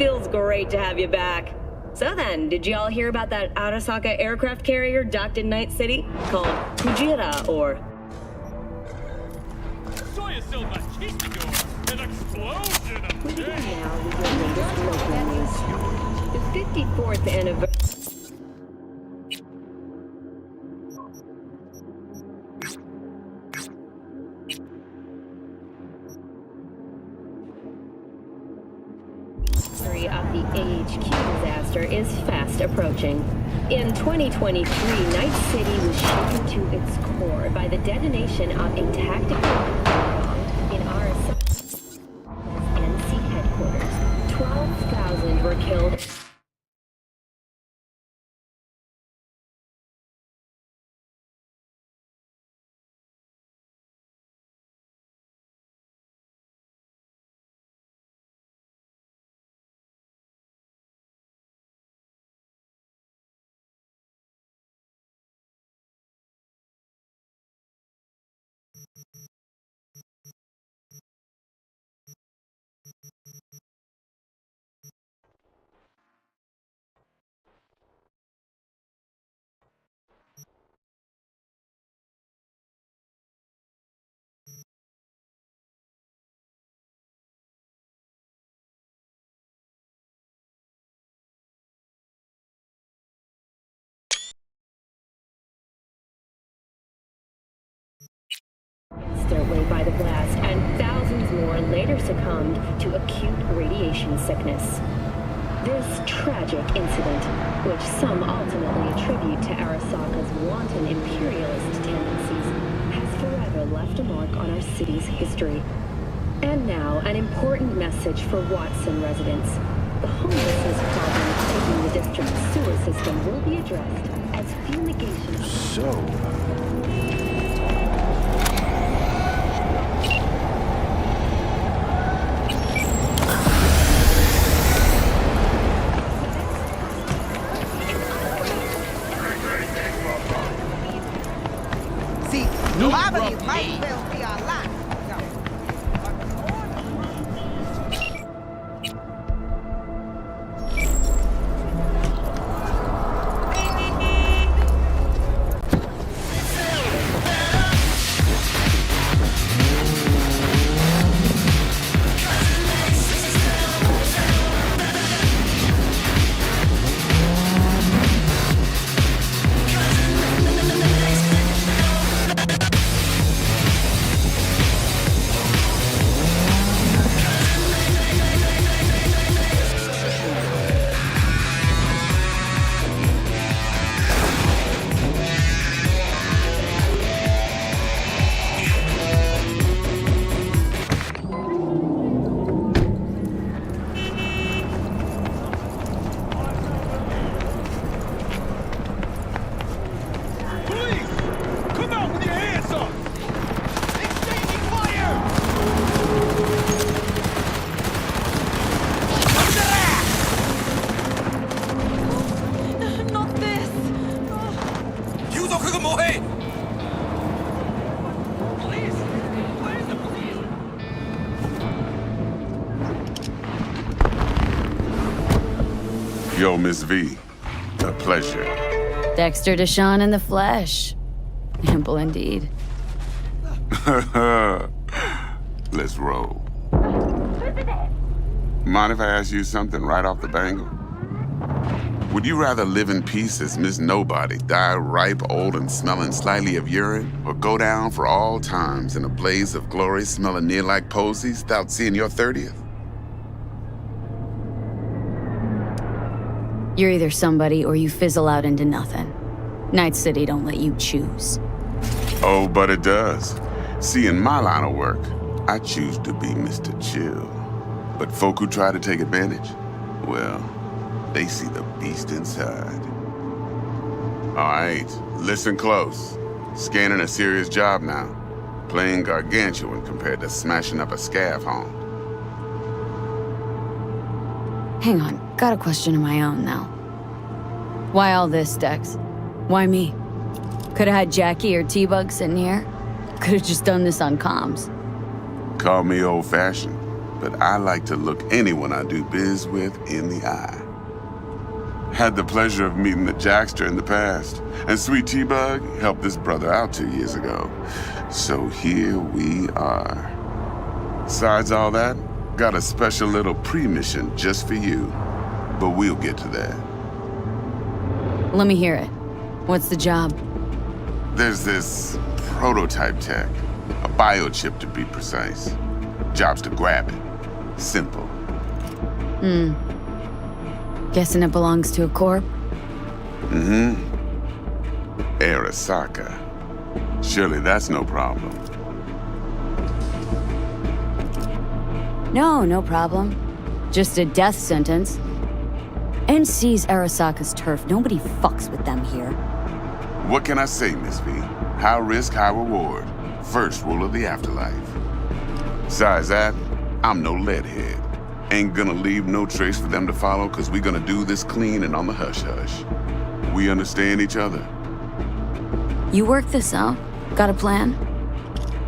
Feels great to have you back. So then, did you all hear about that Arasaka aircraft carrier docked in Night City? Called Kujira, or... An explosion of We begin now with your latest local news. The 54th anniversary... of the AHQ disaster is fast approaching. In 2023, Night City was shaken to its core by the detonation of a tactical bomb in Arasaka's NC headquarters. 12,000 were killed. Their way by the blast, and thousands more later succumbed to acute radiation sickness. This tragic incident, which some ultimately attribute to Arasaka's wanton imperialist tendencies, has forever left a mark on our city's history. And now, an important message for Watson residents. The homelessness problem taking the district's sewer system will be addressed as fumigation... Poverty might well be our life. Yo, Miss V. A pleasure. Dexter Deshawn in the flesh. Ample indeed. Let's roll. Mind if I ask you something right off the bangle? Would you rather live in peace as Miss Nobody, die ripe, old, and smelling slightly of urine, or go down for all times in a blaze of glory smelling near like posies without seeing your 30th? You're either somebody or you fizzle out into nothing. Night City don't let you choose. Oh, but it does. See, in my line of work, I choose to be Mr. Chill. But folk who try to take advantage, well, they see the beast inside. All right, listen close. Scanning a serious job now. Playing gargantuan compared to smashing up a scav home. Hang on, got a question of my own now. Why all this, Dex? Why me? Could've had Jackie or T-Bug sitting here. Could've just done this on comms. Call me old-fashioned, but I like to look anyone I do biz with in the eye. Had the pleasure of meeting the Jackster in the past, and Sweet T-Bug helped this brother out 2 years ago. So here we are. Besides all that, got a special little pre-mission just for you, but we'll get to that. Let me hear it. What's the job? There's this prototype tech, a biochip to be precise. Job's to grab it. Simple. Guessing it belongs to a corp? Arasaka. Surely that's no problem. No problem. Just a death sentence. NC's Arasaka's turf. Nobody fucks with them here. What can I say, Miss V? High risk, high reward. First rule of the afterlife. Besides that, I'm no leadhead. Ain't gonna leave no trace for them to follow, cause we gonna do this clean and on the hush-hush. We understand each other. You work this out? Got a plan?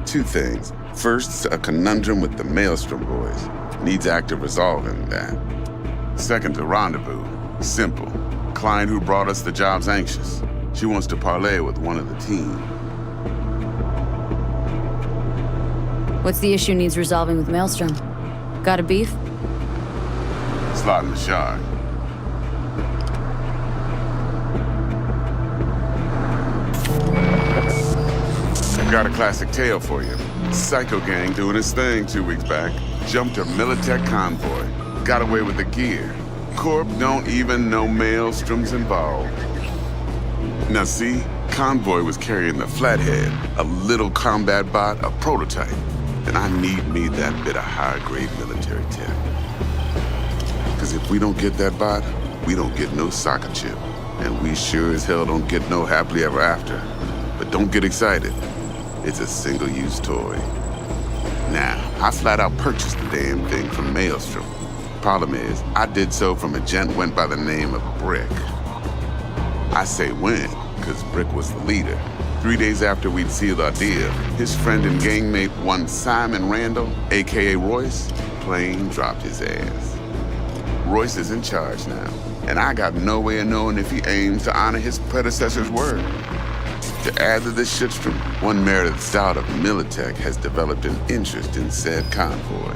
2 things. First, a conundrum with the Maelstrom boys. Needs active resolving that. Second, a rendezvous. Simple. Client who brought us the job's anxious. She wants to parlay with one of the team. What's the issue needs resolving with Maelstrom? Got a beef? Slot in the shard. Got a classic tale for you. Psycho gang doing his thing 2 weeks back. Jumped a Militech convoy. Got away with the gear. Corp don't even know Maelstrom's involved. Now see, convoy was carrying the Flathead, a little combat bot, a prototype. And I need me that bit of high-grade military tech. Cause if we don't get that bot, we don't get no soccer chip. And we sure as hell don't get no happily ever after. But don't get excited. It's a single-use toy. Now, I flat out purchased the damn thing from Maelstrom. Problem is, I did so from a gent went by the name of Brick. I say when, cause Brick was the leader. 3 days after we'd sealed our deal, his friend and gangmate, one Simon Randall, aka Royce, plain dropped his ass. Royce is in charge now, and I got no way of knowing if he aims to honor his predecessor's word. To add to this shitstrom, one Meredith Stout of Militech has developed an interest in said convoy.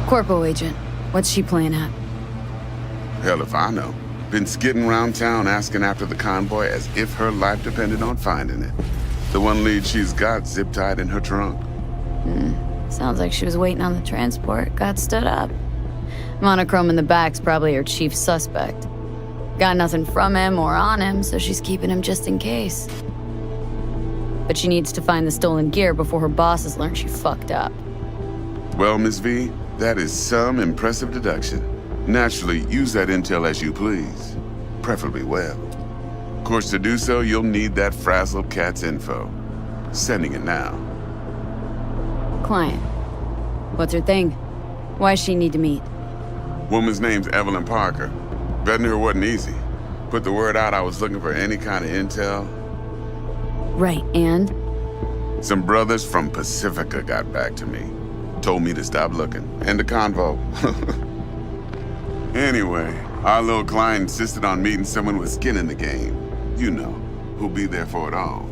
Corpo agent. What's she playing at? Hell if I know. Been skidding around town asking after the convoy as if her life depended on finding it. The one lead she's got zip-tied in her trunk. Sounds like she was waiting on the transport, got stood up. Monochrome in the back's probably her chief suspect. Got nothing from him or on him, so she's keeping him just in case. But she needs to find the stolen gear before her bosses learn she fucked up. Well, Miss V, that is some impressive deduction. Naturally, use that intel as you please. Preferably well. Of course, to do so, you'll need that frazzled cat's info. Sending it now. Client. What's her thing? Why does she need to meet? Woman's name's Evelyn Parker. Betting her wasn't easy. Put the word out I was looking for any kind of intel. Right, and? Some brothers from Pacifica got back to me. Told me to stop looking. And the convo. Anyway, our little client insisted on meeting someone with skin in the game. You know, who'll be there for it all.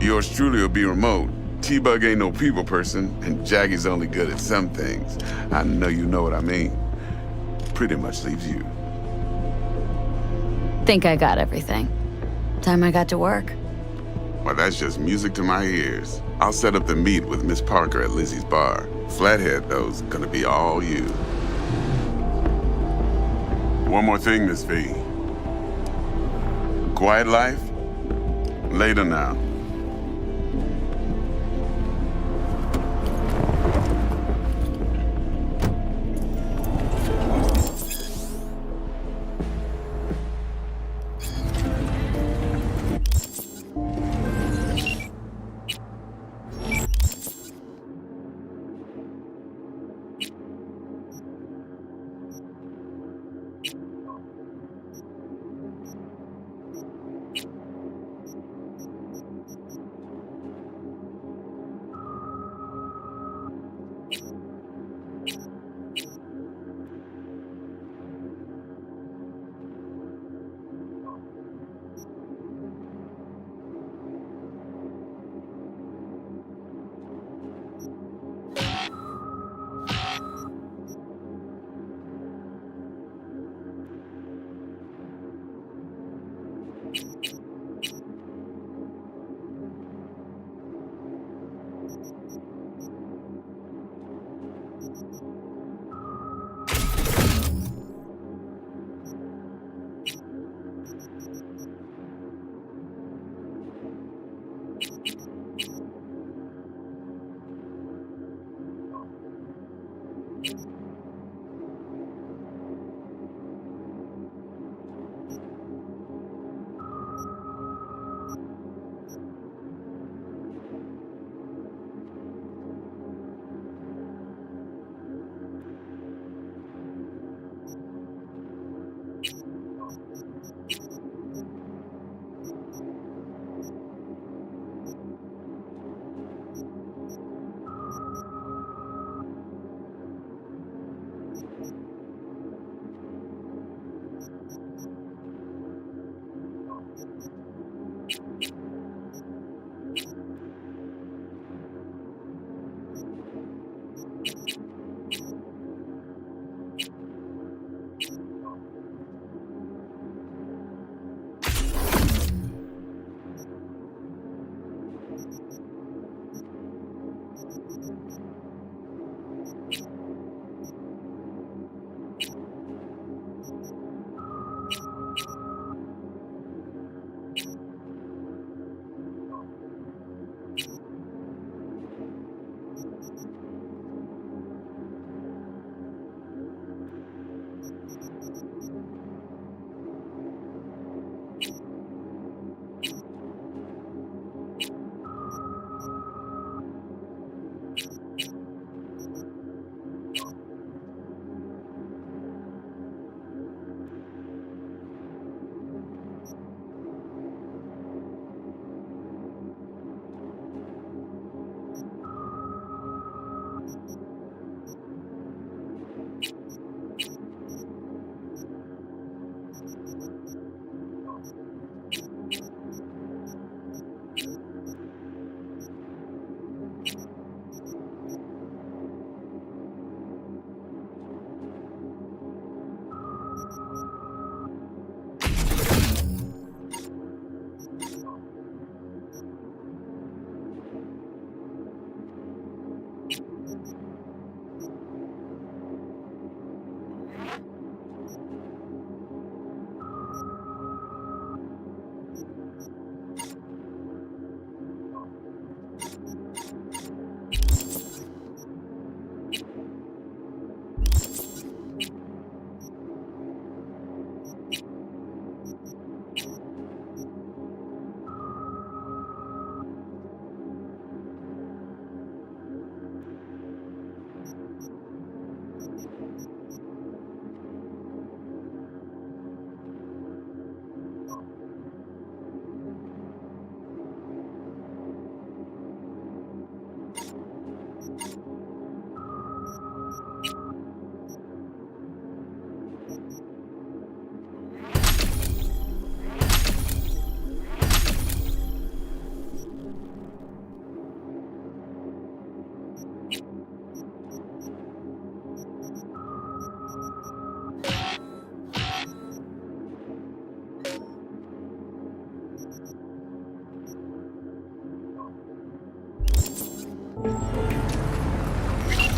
Yours truly will be remote. T-Bug ain't no people person, and Jaggy's only good at some things. I know you know what I mean. Pretty much leaves you. Think I got everything. Time I got to work. Well, that's just music to my ears. I'll set up the meet with Miss Parker at Lizzie's bar. Flathead, though's gonna be all you. One more thing, Miss V. Quiet life? Later now.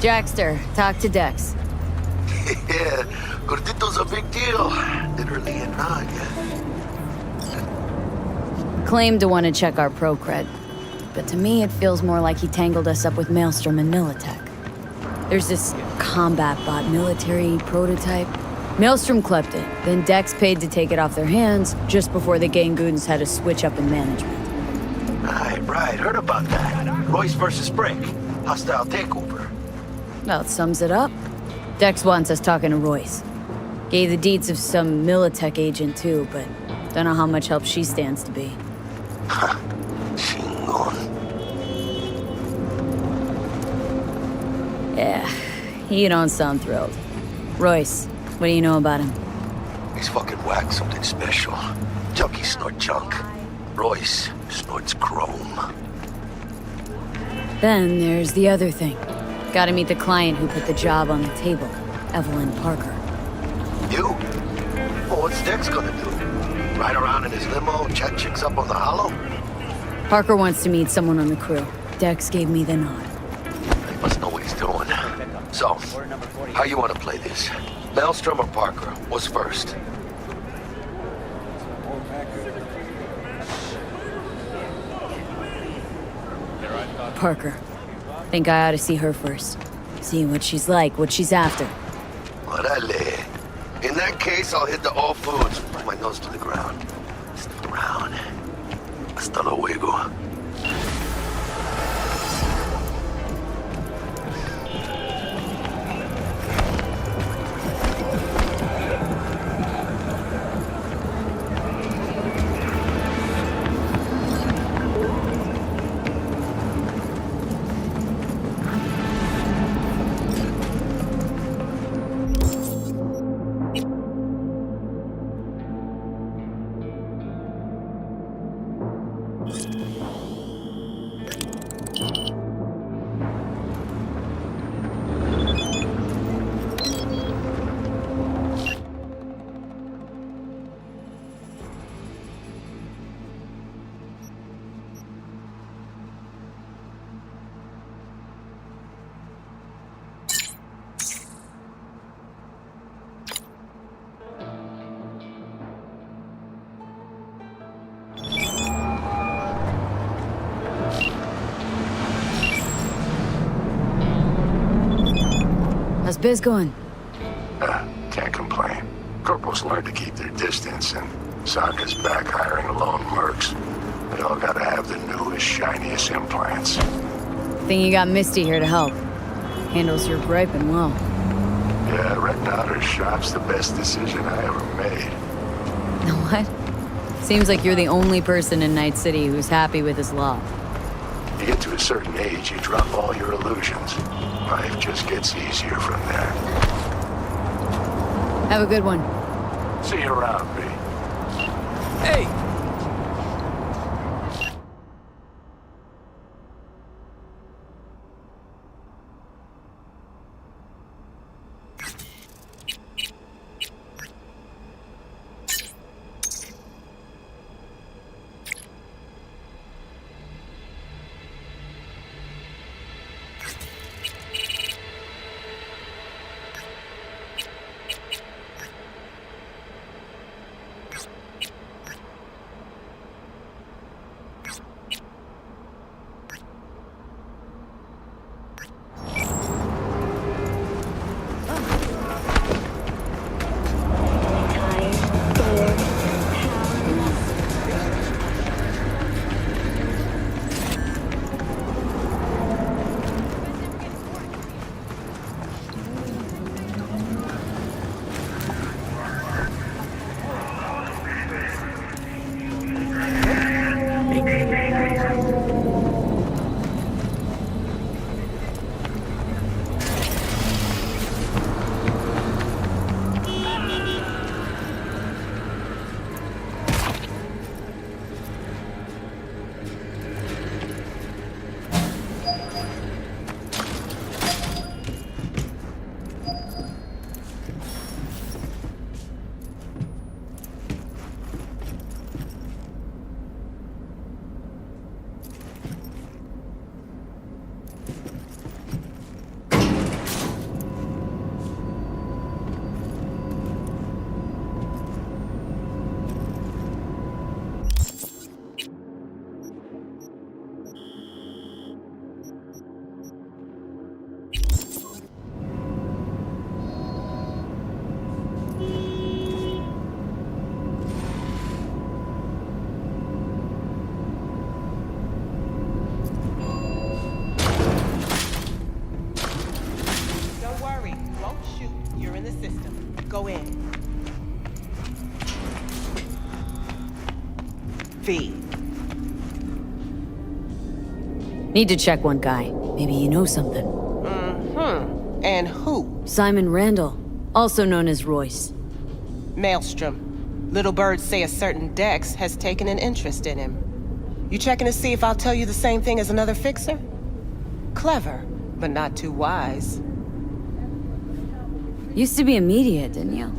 Jackster, talk to Dex. Yeah, Gordito's a big deal. Literally a nod, yeah. Claimed to want to check our pro cred, but to me it feels more like he tangled us up with Maelstrom and Militech. There's this combat bot military prototype. Maelstrom clept it, then Dex paid to take it off their hands just before the Gangoons had a switch up in management. Right, heard about that. Royce versus Brick. Hostile takeover. Well, it sums it up. Dex wants us talking to Royce. Gave the deets of some Militech agent too, but don't know how much help she stands to be. Chingon. Yeah, you don't sound thrilled. Royce, what do you know about him? He's fucking whack, something special. Junkies snort junk. Royce snorts chrome. Then there's the other thing. Gotta meet the client who put the job on the table, Evelyn Parker. You? Well, what's Dex gonna do? Ride around in his limo, chat chicks up on the hollow? Parker wants to meet someone on the crew. Dex gave me the nod. He must know what he's doing. So, how you want to play this? Maelstrom or Parker? What's first? Parker. Think I ought to see her first. See what she's like, what she's after. Orale. In that case, I'll hit the all foods. Put my nose to the ground. Stick around. Hasta luego. How's biz going? Can't complain. Corporals learn to keep their distance, and Sokka's back hiring lone mercs. They all gotta have the newest, shiniest implants. Think you got Misty here to help. Handles your griping well. Yeah, renting out her shop's the best decision I ever made. What? Seems like you're the only person in Night City who's happy with his lot. You get to a certain age, you drop all your illusions. Life just gets easier from there. Have a good one. See you around, B. Hey! Go in. V. Need to check one guy. Maybe you know something. Mm-hmm. And who? Simon Randall, also known as Royce. Maelstrom. Little birds say a certain Dex has taken an interest in him. You checking to see if I'll tell you the same thing as another fixer? Clever, but not too wise. Used to be immediate, didn't you?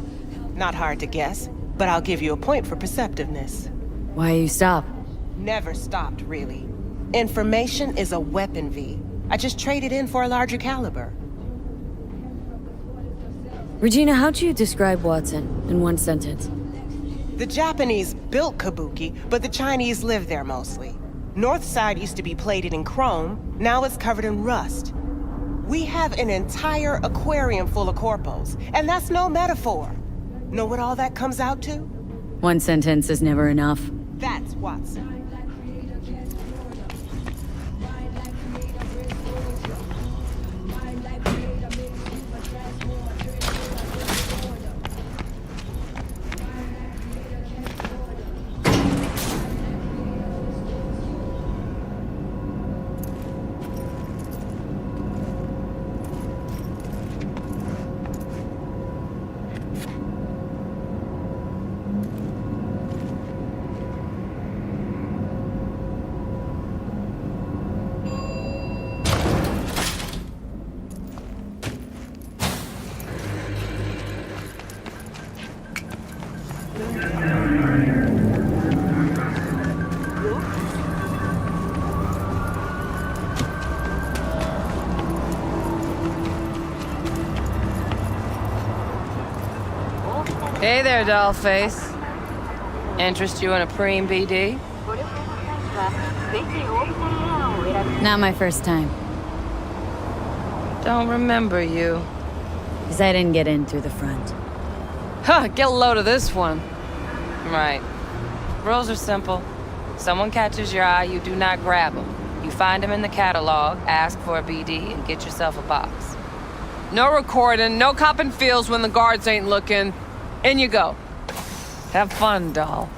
Not hard to guess, but I'll give you a point for perceptiveness. Why you stop? Never stopped, really. Information is a weapon, V. I just traded in for a larger caliber. Regina, how'd you describe Watson in one sentence? The Japanese built Kabuki, but the Chinese live there mostly. North side used to be plated in chrome, now it's covered in rust. We have an entire aquarium full of corpos, and that's no metaphor. Know what all that comes out to? One sentence is never enough. That's Watson. Hey there, dollface. Interest you in a preem BD? Not my first time. Don't remember you. Because I didn't get in through the front. Huh, get a load of this one. Right. Rules are simple. Someone catches your eye, you do not grab them. You find them in the catalog, ask for a BD, and get yourself a box. No recording, no copping feels when the guards ain't looking. In you go. Have fun, doll.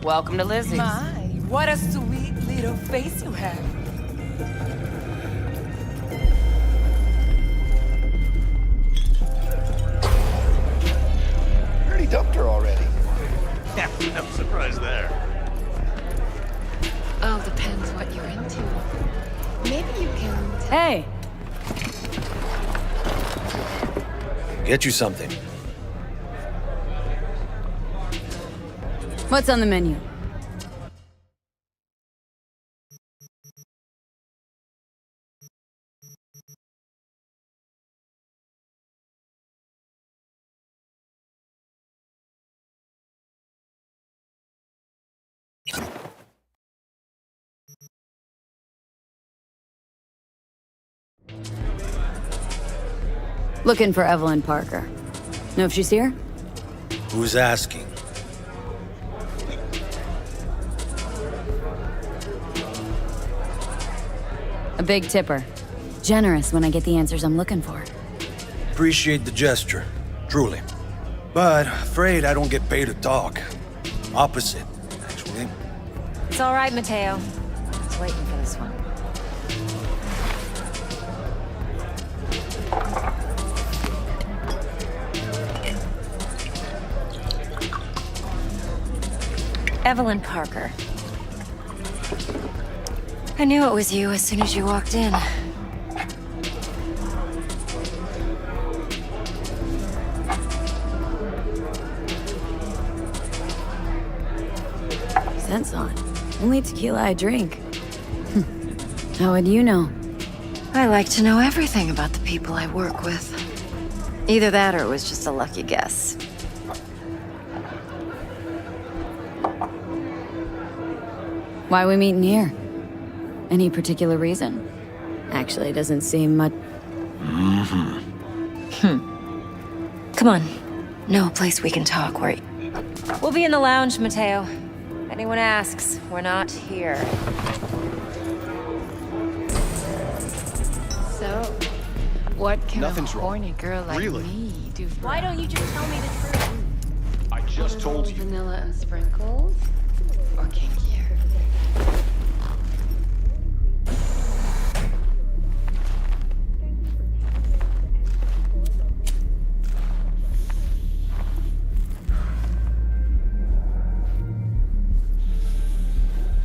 Welcome to Lizzie's. My, what a sweet little face you have. Already dumped her already. Yeah, I'm surprised there. All depends what you're into. Maybe you can... Hey! Get you something. What's on the menu? Looking for Evelyn Parker. Know if she's here? Who's asking? A big tipper. Generous when I get the answers I'm looking for. Appreciate the gesture, truly. But afraid I don't get paid to talk. Opposite, actually. It's all right, Mateo. I was waiting for this one. Evelyn Parker. I knew it was you as soon as you walked in. Scent's on. Only tequila I drink. How would you know? I like to know everything about the people I work with. Either that or it was just a lucky guess. Why we meeting here? Any particular reason? Actually, doesn't seem much... Come on. Know a place we can talk where... We'll be in the lounge, Mateo. If anyone asks, we're not here. So, what can Nothing's a wrong. horny girl like Really? me do for... Why don't you just tell me the truth? I just told you. Vanilla and sprinkles? Or kinkier?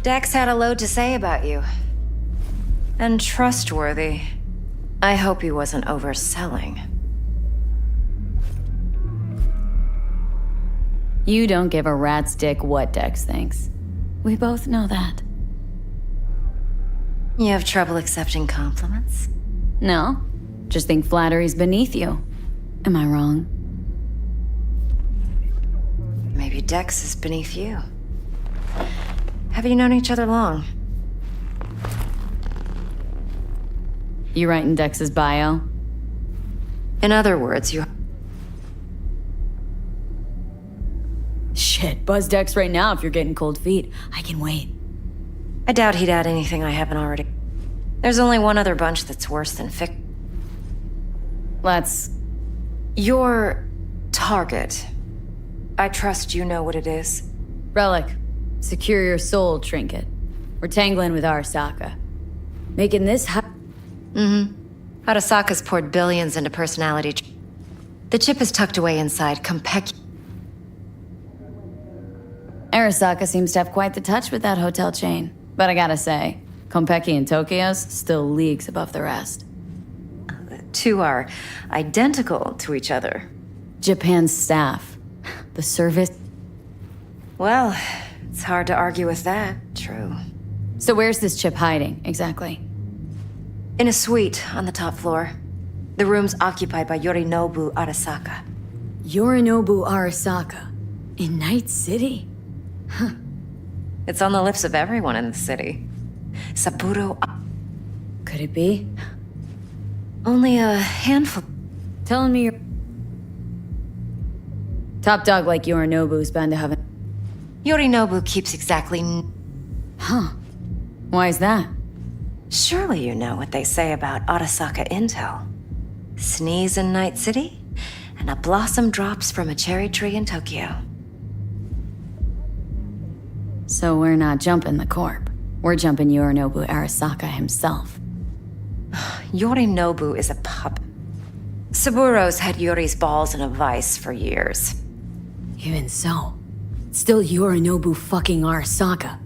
Dex had a load to say about you. And trustworthy. I hope he wasn't overselling. You don't give a rat's dick what Dex thinks. We both know that. You have trouble accepting compliments? No, just think flattery's beneath you. Am I wrong? Maybe Dex is beneath you. Have you known each other long? You writing Dex's bio? In other words, you... Shit, buzz Dex right now if you're getting cold feet. I can wait. I doubt he'd add anything I haven't already. There's only one other bunch that's worse than Fic... Let's... Your target. I trust you know what it is. Relic. Secure your soul trinket. We're tangling with Arasaka. Making this Arasaka's poured billions into personality. The chip is tucked away inside Compec... Arasaka seems to have quite the touch with that hotel chain. But I gotta say, Konpeki and Tokyo's still leagues above the rest. The two are identical to each other. Japan's staff. The service... Well, it's hard to argue with that. True. So where's this chip hiding, exactly? In a suite on the top floor. The room's occupied by Yorinobu Arasaka. Yorinobu Arasaka? In Night City? Huh. It's on the lips of everyone in the city. Saburo... Could it be? Only a handful... Telling me you're... Top dog like Yorinobu's bound to have a... Yorinobu keeps exactly... Huh. Why is that? Surely you know what they say about Arasaka intel. Sneeze in Night City, and a blossom drops from a cherry tree in Tokyo. So we're not jumping the corp. We're jumping Yorinobu Arasaka himself. Yorinobu is a pup. Saburo's had Yuri's balls in a vice for years. Even so, it's still Yorinobu fucking Arasaka.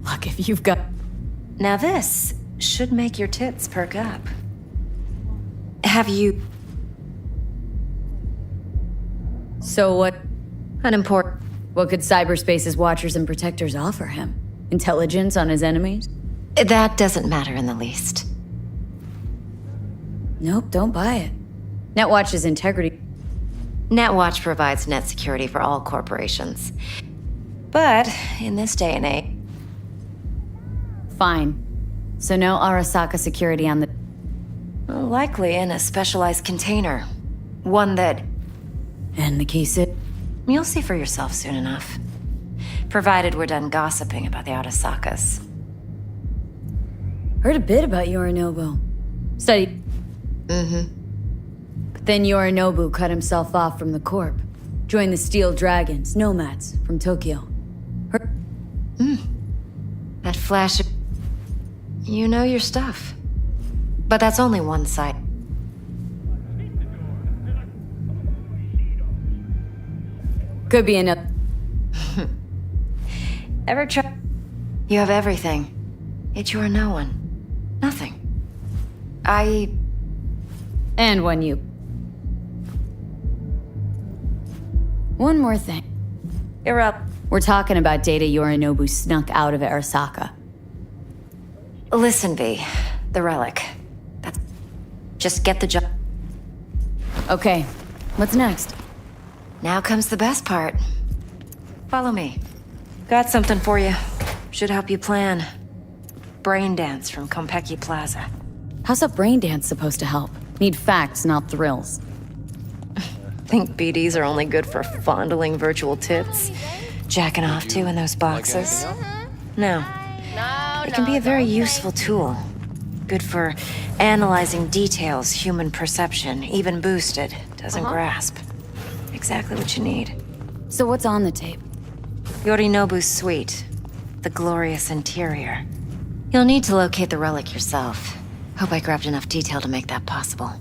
Look, if you've got... Now this should make your tits perk up. Have you... So what... Unimportant. What could cyberspace's watchers and protectors offer him? Intelligence on his enemies? That doesn't matter in the least. Nope, don't buy it. Netwatch's integrity... Netwatch provides net security for all corporations. But in this day and age... Fine. So no Arasaka security on the... Likely in a specialized container. One that... And the case it... You'll see for yourself soon enough. Provided we're done gossiping about the Arasakas. Heard a bit about Yorinobu. Studied... But then Yorinobu cut himself off from the Corp. Joined the Steel Dragons, nomads, from Tokyo. That flash of... You know your stuff. But that's only one side. Could be enough. Ever try... You have everything. Yet you are no one. Nothing. And when you... One more thing. You're up. We're talking about data Yorinobu snuck out of Arasaka. Listen, V. The relic. That's... Just get the job. Okay. What's next? Now comes the best part. Follow me. Got something for you. Should help you plan. Brain dance from Konpeki Plaza. How's a brain dance supposed to help? Need facts, not thrills. Think BDs are only good for fondling virtual tits? Jacking off to in those boxes? No. It can be a very useful tool. Good for analyzing details human perception, even boosted, doesn't grasp. Exactly what you need. So what's on the tape? Yorinobu's suite. The glorious interior. You'll need to locate the relic yourself. Hope I grabbed enough detail to make that possible.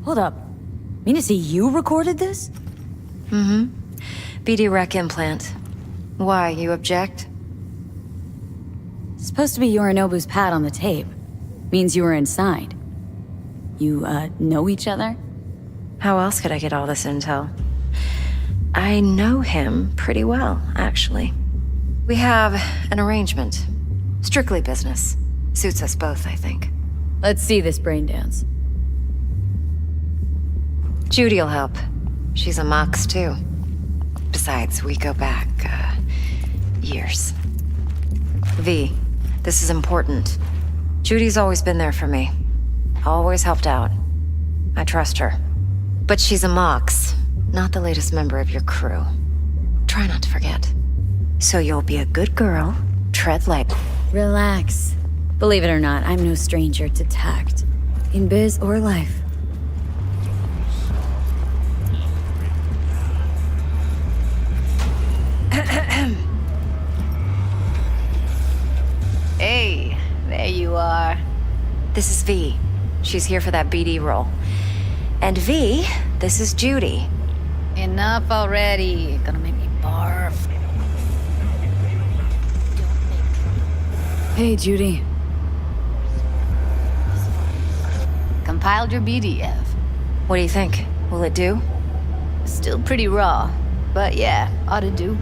Hold up. Mean to say you recorded this? BD rec implant. Why, you object? Supposed to be Yorinobu's pad on the tape. Means you were inside. You, know each other? How else could I get all this intel? I know him pretty well, actually. We have an arrangement. Strictly business. Suits us both, I think. Let's see this brain dance. Judy'll help. She's a mox, too. Besides, we go back, years. V, this is important. Judy's always been there for me. Always helped out. I trust her. But she's a Mox, not the latest member of your crew. Try not to forget. So you'll be a good girl, tread lightly. Relax. Believe it or not, I'm no stranger to tact. In biz or life. Hey, there you are. This is V. She's here for that BD role. And V, this is Judy. Enough already. Gonna make me barf. Hey, Judy. Compiled your BDF. What do you think? Will it do? Still pretty raw, but yeah, ought to do.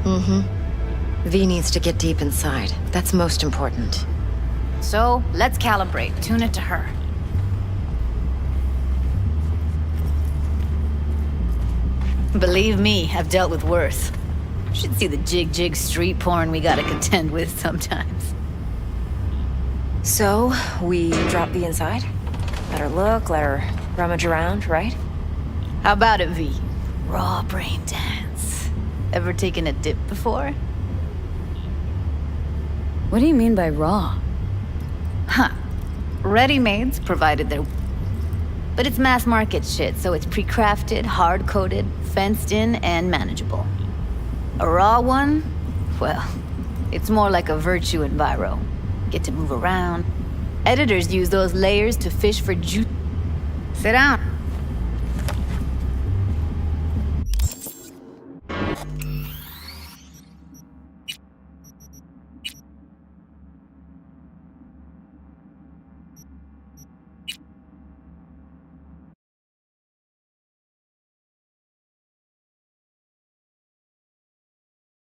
Mm-hmm. V needs to get deep inside. That's most important. So, let's calibrate. Tune it to her. Believe me, I've dealt with worse. Should see the jig street porn we gotta contend with sometimes. So, we drop V inside? Let her look, let her rummage around, right? How about it, V? Raw brain dance. Ever taken a dip before? What do you mean by raw? Huh. Ready-mades, provided they're... But it's mass market shit, so it's pre-crafted, hard-coded, fenced in, and manageable. A raw one? Well, it's more like a virtue enviro. Get to move around. Editors use those layers to fish for juice. Sit down.